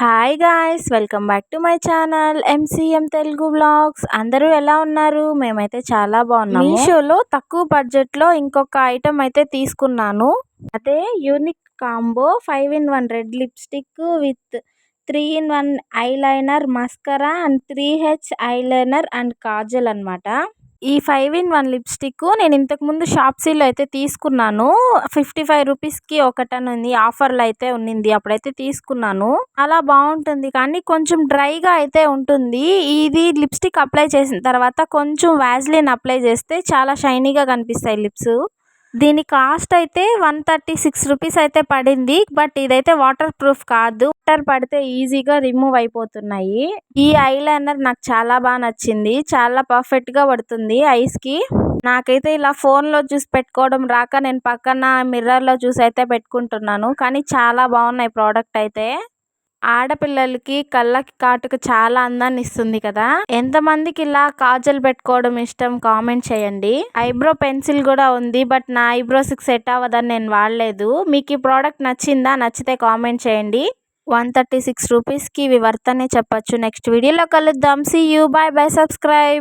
Hi guys, welcome back to my channel MCM Telugu vlogs. అందరూ ఎలా ఉన్నారు? మేమైతే చాలా బాగున్నాము. మీషోలో తక్కువ బడ్జెట్లో ఇంకొక ఐటమ్ అయితే తీసుకున్నాను. అదే unique combo 5 in 1 red lipstick with 3 in 1 eyeliner, mascara and 3H eyeliner and Kajal అనమాట. ఈ 5 in 1 లిప్స్టిక్ నేను ఇంతకుముందు షాప్సీలో అయితే తీసుకున్నాను. 55 రూపీస్కి ఒకటని ఉంది, ఆఫర్లో అయితే ఉన్నింది. అప్పుడైతే తీసుకున్నాను. చాలా బాగుంటుంది, కానీ కొంచెం డ్రైగా అయితే ఉంటుంది. ఇది లిప్స్టిక్ అప్లై చేసిన తర్వాత కొంచెం వ్యాజ్లిన్ అప్లై చేస్తే చాలా షైనీగా కనిపిస్తాయి లిప్స్. దీని కాస్ట్ అయితే 136 రూపీస్ అయితే పడింది. బట్ ఇదైతే వాటర్ ప్రూఫ్ కాదు, వాటర్ పడితే ఈజీగా రిమూవ్ అయిపోతున్నాయి. ఈ ఐలైనర్ నాకు చాలా బాగా నచ్చింది. చాలా పర్ఫెక్ట్ గా పడుతుంది ఐస్ కి. నాకైతే ఇలా ఫోన్ లో చూసి పెట్టుకోవడం రాక నేను పక్కన మిర్రర్ లో చూసి అయితే పెట్టుకుంటున్నాను. కానీ చాలా బాగున్నాయి ప్రోడక్ట్ అయితే. ఆడపిల్లలకి కళ్ళకి కాటుక చాలా అందాన్ని ఇస్తుంది కదా. ఎంతమందికి ఇలా కాజల్ పెట్టుకోవడం ఇష్టం కామెంట్ చేయండి. ఐబ్రో పెన్సిల్ కూడా ఉంది, బట్ నా ఐబ్రోస్ కి సెట్ అవ్వదని నేను వాడలేదు. మీకు ఈ ప్రోడక్ట్ నచ్చిందా? నచ్చితే కామెంట్ చేయండి. 136 రూపీస్కి ఇవి వర్త్ అనే చెప్పచ్చు. నెక్స్ట్ వీడియోలో కలుద్దాం. See you, bye bye, subscribe.